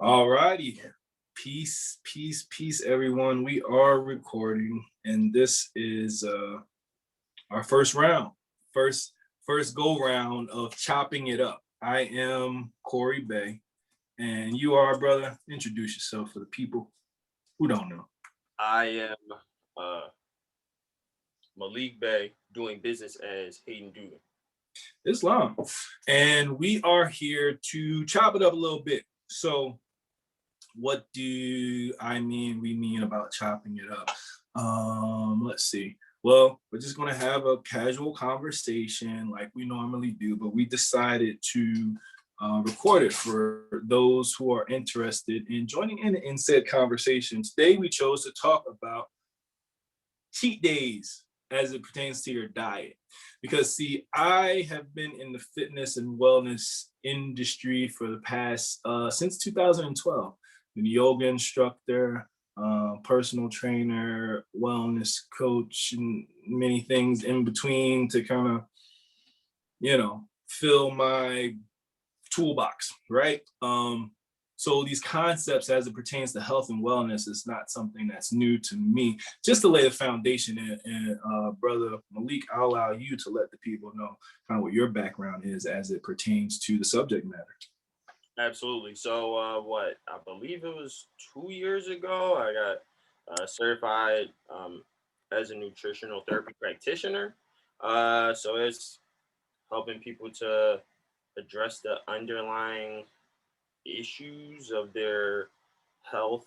All righty. Peace, peace, peace, everyone. We are recording, and this is our first round, first first go round of chopping it up. I am Corey Bey, and you are, brother. Introduce yourself for the people who don't know. I am uh, Malik Bey, doing business as Hayden Duden. Islam, and we are here to chop it up a little bit. So, what do I mean? We mean about chopping it up. Let's see. Well, we're just gonna have a casual conversation like we normally do, but we decided to record it for those who are interested in joining in said conversation. Today, we chose to talk about cheat days as it pertains to your diet. Because, see, I have been in the fitness and wellness industry for the past, since 2012. Been a yoga instructor, personal trainer, wellness coach, and many things in between to kind of, fill my toolbox, right? So these concepts as it pertains to health and wellness is not something that's new to me. Just to lay the foundation and brother Malik, I'll allow you to let the people know kind of what your background is as it pertains to the subject matter. Absolutely. So, what I believe it was 2 years ago, I got certified as a nutritional therapy practitioner. So it's helping people to address the underlying issues of their health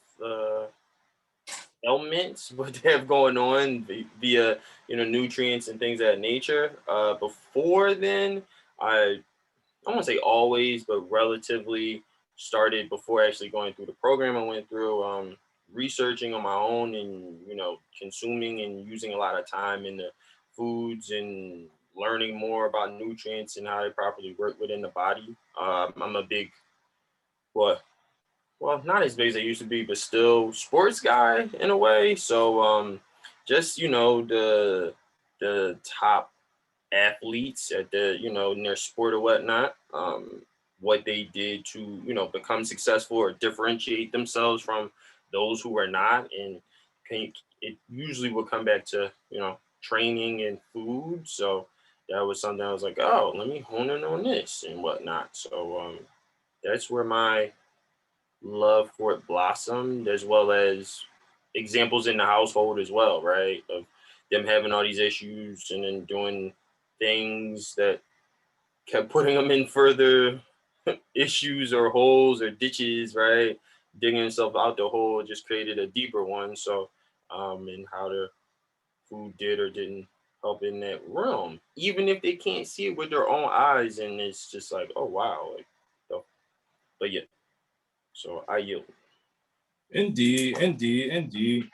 ailments, what they have going on via nutrients and things of that nature. Before then, I won't say always, but relatively started before actually going through the program I went through, researching on my own and, consuming and using a lot of time in the foods and learning more about nutrients and how they properly work within the body. I'm a big, well, not as big as I used to be, but still sports guy in a way. So, just, the top athletes at the in their sport or whatnot, what they did to become successful or differentiate themselves from those who are not, and it usually will come back to training and food. So that was something I was like, oh, let me hone in on this and whatnot. So that's where my love for it blossomed, as well as examples in the household as well, right? Of them having all these issues and then doing things that kept putting them in further issues or holes or ditches, right? Digging himself out the hole just created a deeper one. So, and how the food did or didn't help in that realm, even if they can't see it with their own eyes, and it's just like, oh wow, like, so, but yeah. So I yield. Indeed, indeed, indeed.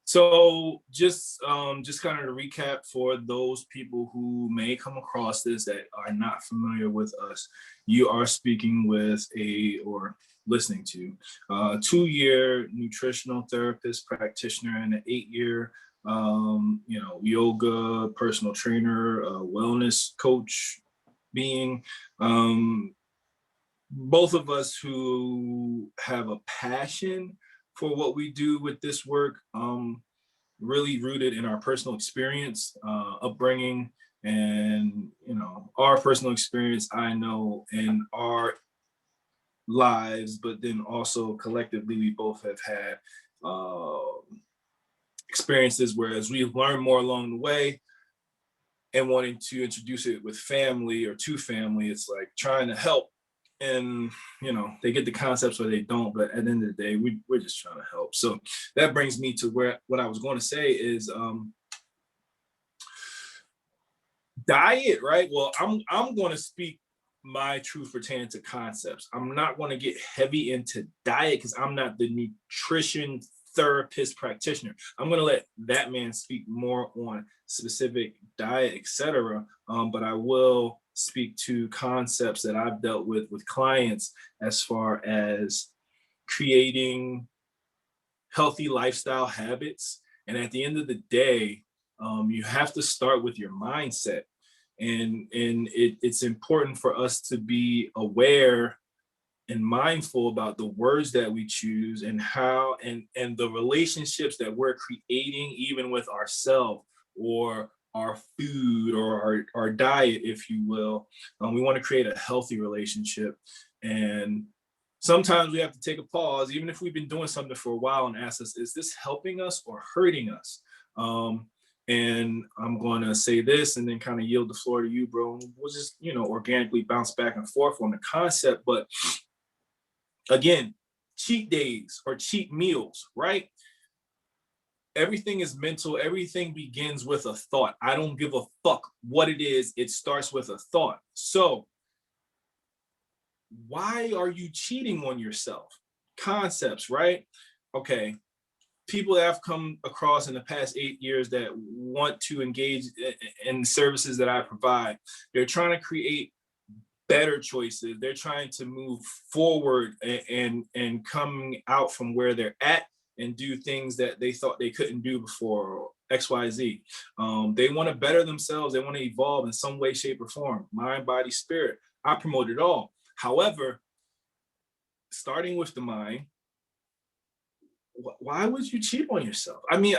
So just kind of to recap for those people who may come across this that are not familiar with us, you are speaking with a or listening to a 2-year nutritional therapist practitioner and an 8-year yoga personal trainer, wellness coach being. Both of us who have a passion for what we do with this work, really rooted in our personal experience, upbringing, and our personal experience. I know in our lives, but then also collectively, we both have had experiences. Whereas we've learned more along the way, and wanting to introduce it with family or to family, it's like trying to help, and they get the concepts or they don't, but at the end of the day, we're just trying to help. So that brings me to where what I was going to say is diet, right? Well, I'm going to speak my truth pertaining to concepts. I'm not going to get heavy into diet because I'm not the nutrition therapist practitioner. I'm going to let that man speak more on specific diet, etc. But I will speak to concepts that I've dealt with clients as far as creating healthy lifestyle habits. And at the end of the day, you have to start with your mindset. And it's important for us to be aware and mindful about the words that we choose and how and the relationships that we're creating even with ourselves or our food or our diet, if you will. We want to create a healthy relationship. And sometimes we have to take a pause, even if we've been doing something for a while, and ask us, is this helping us or hurting us? And I'm going to say this and then kind of yield the floor to you, bro. We'll just, organically bounce back and forth on the concept. But again, cheat days or cheat meals, right? Everything is mental. Everything begins with a thought. I don't give a fuck what it is. It starts with a thought. So why are you cheating on yourself? Concepts, right? Okay. People that I've come across in the past 8 years that want to engage in services that I provide, they're trying to create better choices. They're trying to move forward and coming out from where they're at and do things that they thought they couldn't do before, XYZ. They want to better themselves. They want to evolve in some way, shape, or form. Mind, body, spirit. I promote it all. However, starting with the mind, why would you cheat on yourself? I mean,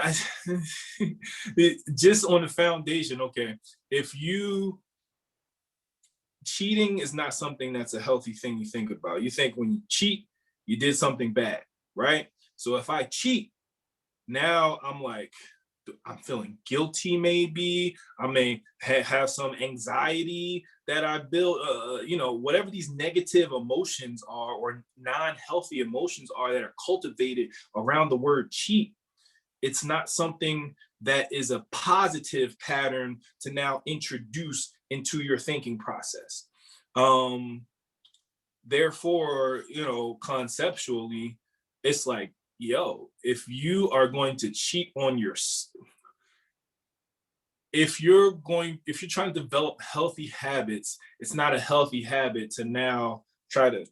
just on the foundation, okay, if you, cheating is not something that's a healthy thing you think about. You think when you cheat, you did something bad, right? So if I cheat, now I'm feeling guilty, maybe. I may have some anxiety that I built, whatever these negative emotions are or non-healthy emotions are that are cultivated around the word cheat. It's not something that is a positive pattern to now introduce into your thinking process. Therefore, conceptually, it's like, yo, if you are going to cheat on your, if you're trying to develop healthy habits, it's not a healthy habit to now try to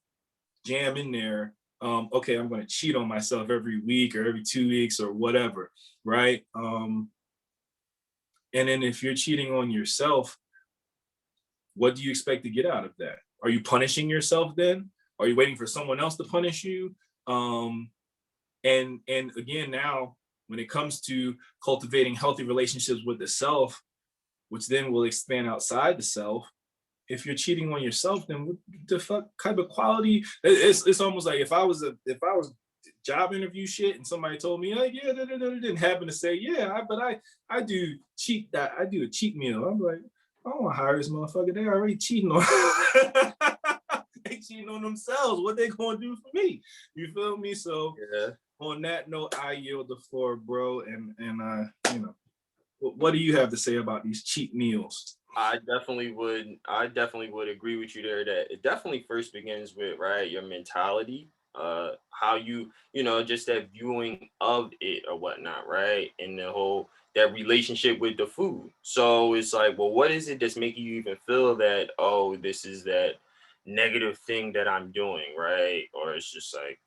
jam in there. Okay, I'm going to cheat on myself every week or every 2 weeks or whatever, right? And then if you're cheating on yourself, what do you expect to get out of that? Are you punishing yourself then? Are you waiting for someone else to punish you? And again, now when it comes to cultivating healthy relationships with the self, which then will expand outside the self, if you're cheating on yourself, then what the fuck type of quality? It's almost like if I was job interview shit and somebody told me, like, yeah, didn't happen to say, yeah, but I do I do a cheat meal. I'm like, I don't want to hire this motherfucker. They already cheating on they cheating on themselves. What they gonna do for me? You feel me? So Yeah. On that note, I yield the floor, bro. And what do you have to say about these cheat meals? I definitely would agree with you there that it definitely first begins with, right, your mentality, how just that viewing of it or whatnot, right? And the whole that relationship with the food. So it's like, well, what is it that's making you even feel that, oh, this is that negative thing that I'm doing, right? Or it's just like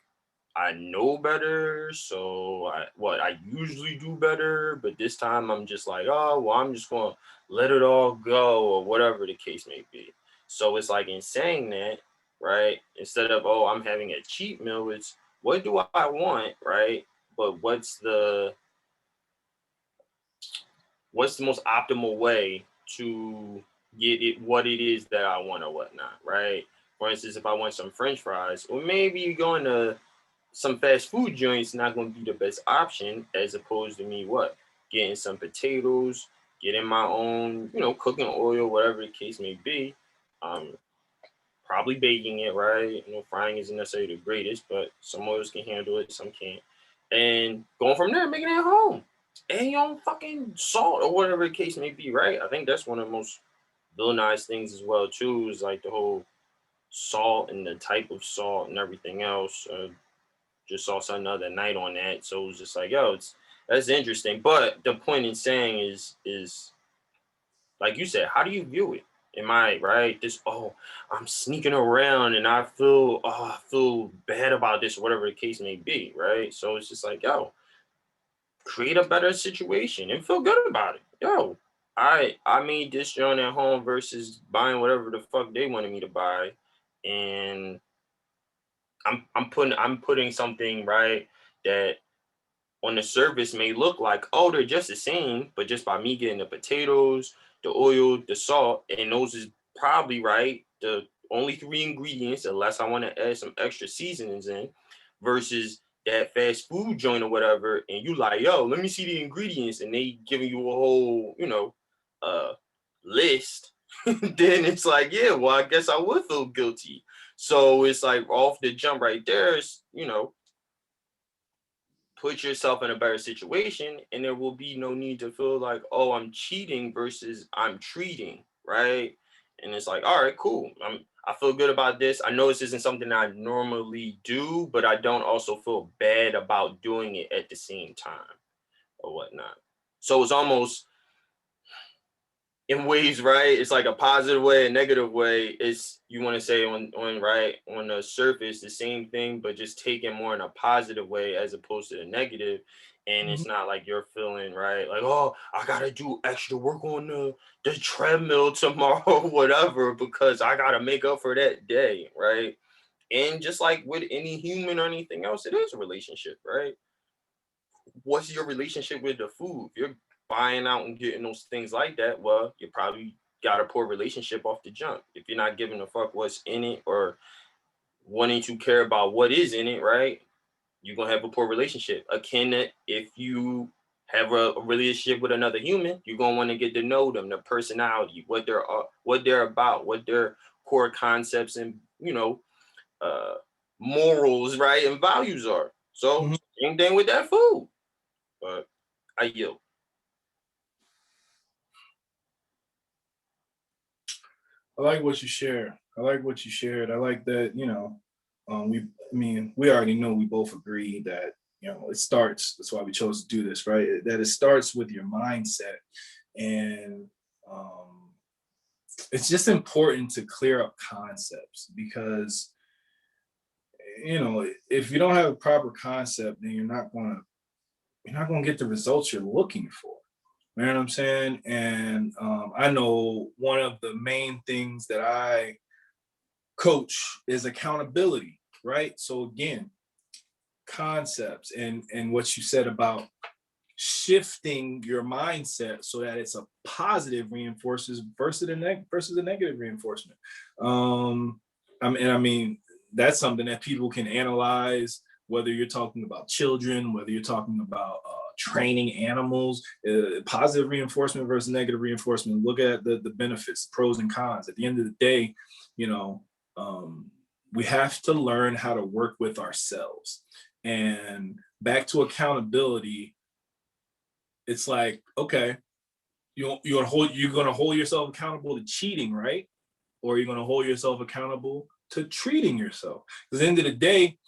I know better, so I usually do better, but this time I'm just like, oh, well, I'm just gonna let it all go, or whatever the case may be. So it's like in saying that, right? Instead of, oh, I'm having a cheat meal, it's what do I want, right? But what's the most optimal way to get it what it is that I want or whatnot, right? For instance, if I want some French fries, or maybe going to some fast food joints not going to be the best option as opposed to me getting some potatoes, getting my own cooking oil, whatever the case may be, probably baking it, right? Frying isn't necessarily the greatest, but some oils can handle it, some can't, and going from there, making it at home and your own fucking salt or whatever the case may be, right? I think that's one of the most villainized things as well too, is like the whole salt and the type of salt and everything else. Just saw something the other night on that, so it was just like, yo, that's interesting. But the point in saying is like you said, how do you view it? Am I right? I'm sneaking around and I feel bad about this, or whatever the case may be, right? So it's just like, yo, create a better situation and feel good about it. Yo, I made this joint at home versus buying whatever the fuck they wanted me to buy, and I'm putting something, right, that on the surface may look like, oh, they're just the same, but just by me getting the potatoes, the oil, the salt, and those is probably, right, the only three ingredients, unless I want to add some extra seasonings in, versus that fast food joint or whatever, and you like, yo, let me see the ingredients, and they giving you a whole, uh list. Then it's like, yeah, well, I guess I would feel guilty. So it's like off the jump right there is, put yourself in a better situation, and there will be no need to feel like, oh, I'm cheating versus I'm treating, right? And it's like, all right, cool, I feel good about this. I know this isn't something I normally do, but I don't also feel bad about doing it at the same time or whatnot. So it's almost in ways, right? It's like a positive way, a negative way. It's, you want to say, on right, on the surface the same thing, but just taken more in a positive way as opposed to the negative. And Mhm. it's not like you're feeling, right, like, oh, I gotta do extra work on the treadmill tomorrow, whatever, because I gotta make up for that day, right? And just like with any human or anything else, it is a relationship, right? What's your relationship with the food? If you're buying out and getting those things like that, well, you probably got a poor relationship off the jump. If you're not giving a fuck what's in it or wanting to care about what is in it, right? You're gonna have a poor relationship. Akin to if you have a relationship with another human, you're gonna want to get to know them, their personality, what they're about, what their core concepts and uh morals, right, and values are. So Mhm. same thing with that food. But I yield. I like what you share. I like what you shared. I like that, we already know, we both agree that, it starts, that's why we chose to do this, right? That it starts with your mindset. And it's just important to clear up concepts because, if you don't have a proper concept, then you're not gonna get the results you're looking for. You know what I'm saying? And I know one of the main things that I coach is accountability, right? So again, concepts and what you said about shifting your mindset so that it's a positive reinforces versus a negative reinforcement. Um, I mean that's something that people can analyze. Whether you're talking about children, whether you're talking about training animals, positive reinforcement versus negative reinforcement. Look at the benefits, pros and cons. At the end of the day, you know, um, we have to learn how to work with ourselves. And back to accountability, it's like, okay, you're gonna hold yourself accountable to cheating, right? Or you're gonna hold yourself accountable to treating yourself. Because at the end of the day,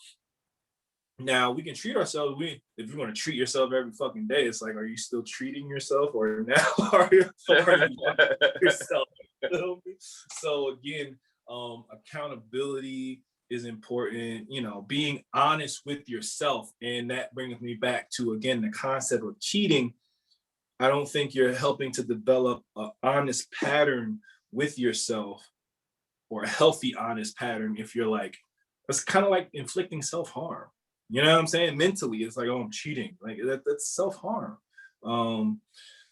now we can treat ourselves. If you're gonna treat yourself every fucking day, it's like, are you still treating yourself, or now are you yourself? So again, accountability is important. Being honest with yourself, and that brings me back to again the concept of cheating. I don't think you're helping to develop an honest pattern with yourself, or a healthy, honest pattern. If you're like, it's kind of like inflicting self harm. You know what I'm saying? Mentally, it's like, oh, I'm cheating. Like that's self harm. Um,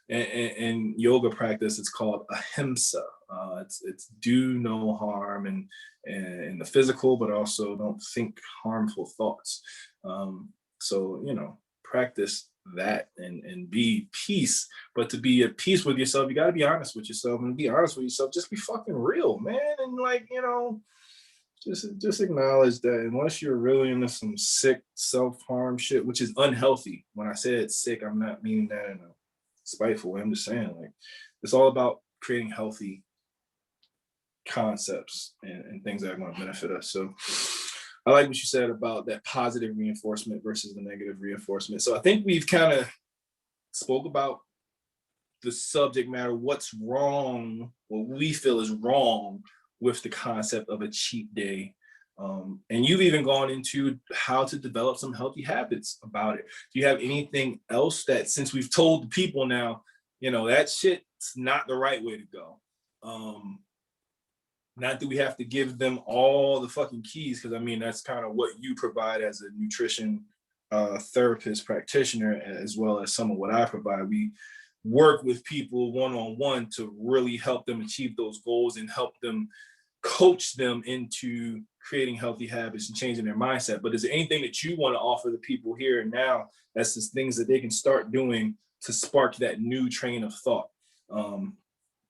and yoga practice, it's called ahimsa. It's do no harm, and in the physical, but also don't think harmful thoughts. So practice that and be peace. But to be at peace with yourself, you got to be honest with yourself, and be honest with yourself. Just be fucking real, man. And like, just acknowledge that unless you're really into some sick self-harm shit, which is unhealthy. When I said sick, I'm not meaning that in a spiteful way. I'm just saying, like, it's all about creating healthy concepts and things that are going to benefit us. So I like what you said about that positive reinforcement versus the negative reinforcement. So I think we've kind of spoke about the subject matter, what's wrong, what we feel is wrong with the concept of a cheat day. And you've even gone into how to develop some healthy habits about it. Do you have anything else that, since we've told the people now, that shit's not the right way to go? Not that we have to give them all the fucking keys, because I mean that's kind of what you provide as a nutrition therapist practitioner, as well as some of what I provide. We work with people one-on-one to really help them achieve those goals and help them coach them into creating healthy habits and changing their mindset. But is there anything that you want to offer the people here and now that's just things that they can start doing to spark that new train of thought?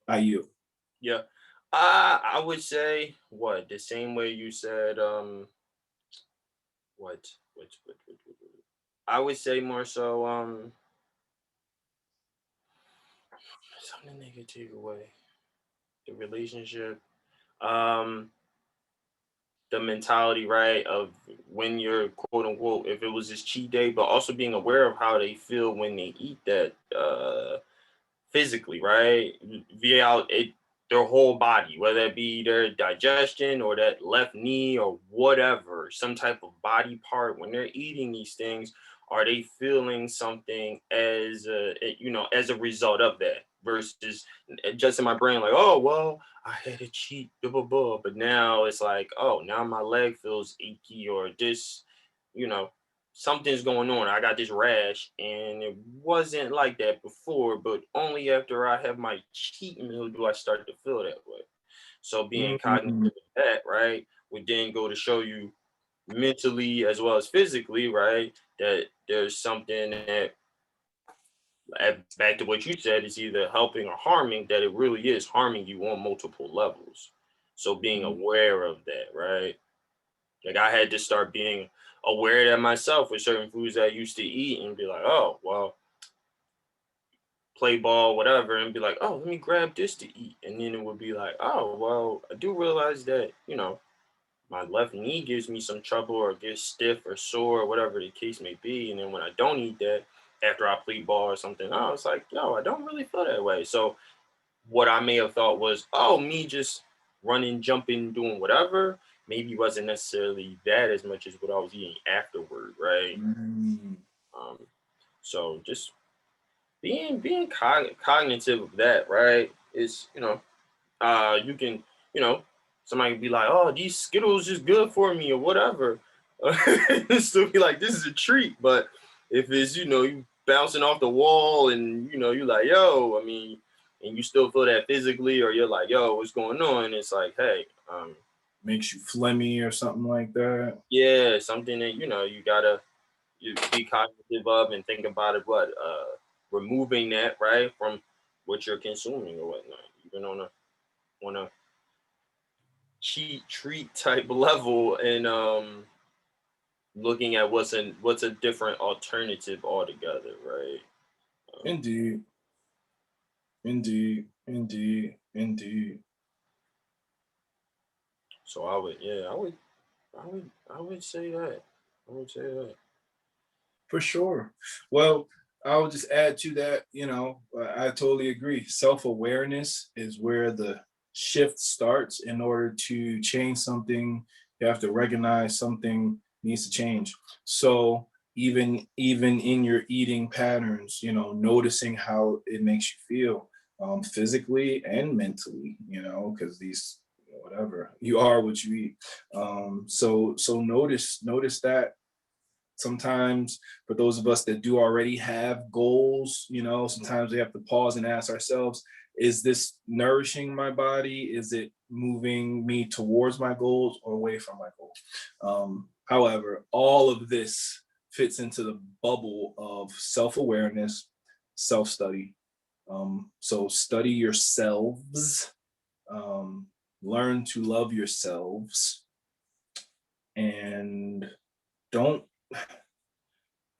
You. Yeah. I would say the same way you said, what, I would say more so, something they could take away. The relationship, um, the mentality, right, of when you're quote unquote, if it was this cheat day, but also being aware of how they feel when they eat that, physically, right? Via out it their whole body, whether it be their digestion or that left knee or whatever, some type of body part. When they're eating these things, are they feeling something as as a result of that? Versus just in my brain, like, oh well, I had a cheat, blah blah blah. But now it's like, oh, now my leg feels achy or this, you know, something's going on. I got this rash, and it wasn't like that before, but only after I have my cheat meal do I start to feel that way. So being cognitive Mm-hmm. of that, right, would then go to show you mentally as well as physically, right, that there's something that, back to what you said, is either helping or harming, that it really is harming you on multiple levels. So being aware of that, right? Like I had to start being aware of that myself with certain foods that I used to eat and be like, oh, well, play ball, whatever, and be like, oh, let me grab this to eat. And then it would be like, oh, well, I do realize that, my left knee gives me some trouble or gets stiff or sore or whatever the case may be. And then when I don't eat that after I play ball or something, oh, it's like, yo, I don't really feel that way. So what I may have thought was, oh, me just running, jumping, doing whatever, maybe wasn't necessarily that as much as what I was eating afterward, right? Mm-hmm. Um, so just being cognitive of that, right? Is you can somebody can be like, oh, these Skittles is good for me or whatever, still be like, this is a treat. But if it's you bouncing off the wall and you like, yo, I mean, and you still feel that physically, or you're like, yo, what's going on? It's like, hey, Makes you phlegmy or something like that. yeah, something that you gotta be cognitive of and think about it. What removing that right from what you're consuming or whatnot, even on a cheat treat type level, and looking at what's a different alternative altogether, right? Indeed. Indeed. Indeed. Indeed. So I would say that. I would say that. For sure. Well, I would just add to that, I totally agree. Self-awareness is where the shift starts. In order to change something, you have to recognize something needs to change. So even in your eating patterns, noticing how it makes you feel, physically and mentally, because these whatever you are what you eat. So notice that. Sometimes for those of us that do already have goals, sometimes we have to pause and ask ourselves, is this nourishing my body? Is it moving me towards my goals or away from my goals? However, all of this fits into the bubble of self-awareness, self-study. So study yourselves, um, learn to love yourselves, and don't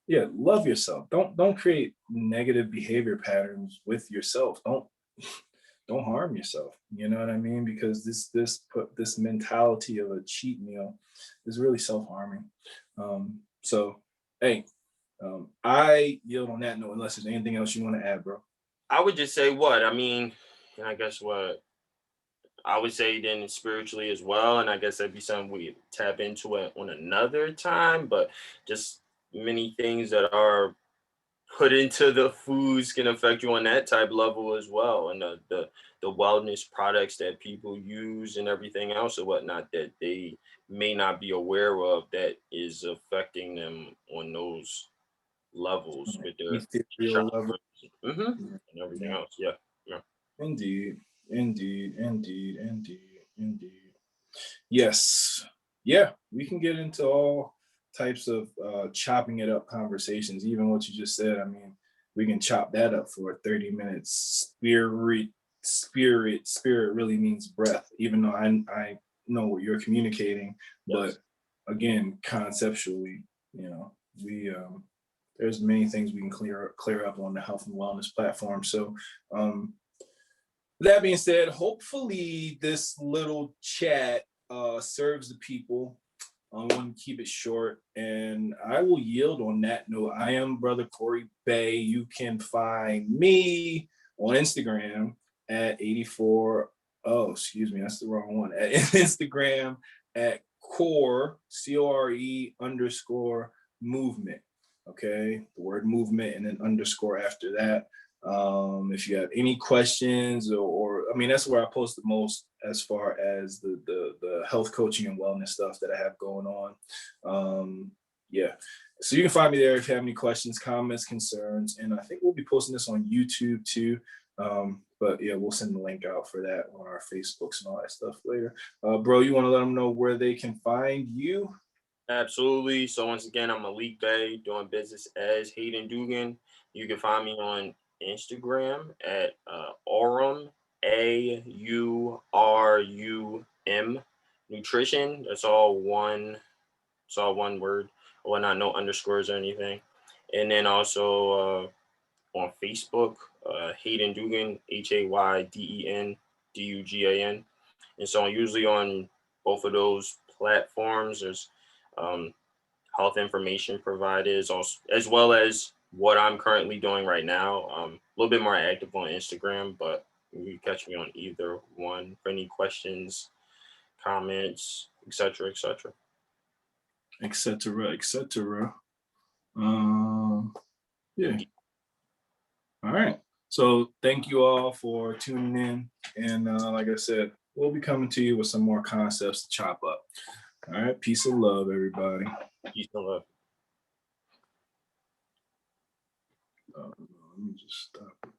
love yourself. Don't create negative behavior patterns with yourself. Don't harm yourself. You know what I mean? Because this mentality of a cheat meal is really self-harming. So hey, I yield on that note unless there's anything else you want to add, bro. I would just say what I mean, and I guess what I would say then spiritually as well, and I guess that'd be something we tap into it on another time. But just many things that are put into the foods can affect you on that type level as well, and the the wellness products that people use and everything else or whatnot that they may not be aware of that is affecting them on those levels with their Ethereal level. and everything Yeah. else. Yeah. Yeah. Indeed, indeed, indeed, indeed, indeed. Yes. Yeah, we can get into all types of chopping it up conversations. Even what you just said, I mean, we can chop that up for 30 minutes. Spirit really means breath, even though I know what you're communicating, but Yes. again, conceptually, we there's many things we can clear up on the health and wellness platform. So that being said, hopefully this little chat serves the people. I want to keep it short, and I will yield on that note. I am Brother Corey Bay. You can find me on Instagram at 84. Oh, excuse me, that's the wrong one. At Instagram at core _movement. Okay, the word movement and then underscore after that. If you have any questions or I mean, that's where I post the most as far as the health coaching and wellness stuff that I have going on. Yeah, so you can find me there if you have any questions, comments, concerns, and I think we'll be posting this on YouTube too. But yeah, we'll send the link out for that on our Facebooks and all that stuff later. Bro, you want to let them know where they can find you? Absolutely. So once again, I'm Malik Bey, doing business as Hayden Dugan. You can find me on Instagram at Aurum, AURUM Nutrition. That's all one. It's all one word. Or not, no underscores or anything. And then also on Facebook, Hayden Dugan, HAYDEN DUGAN. And so usually on both of those platforms, there's health information provided, also, as well as what I'm currently doing right now. A little bit more active on Instagram, but you can catch me on either one for any questions, comments, etc., etc. Etc. Etc. Yeah. All right. So thank you all for tuning in. And like I said, we'll be coming to you with some more concepts to chop up. All right. Peace and love, everybody. Peace and love. Let me just stop.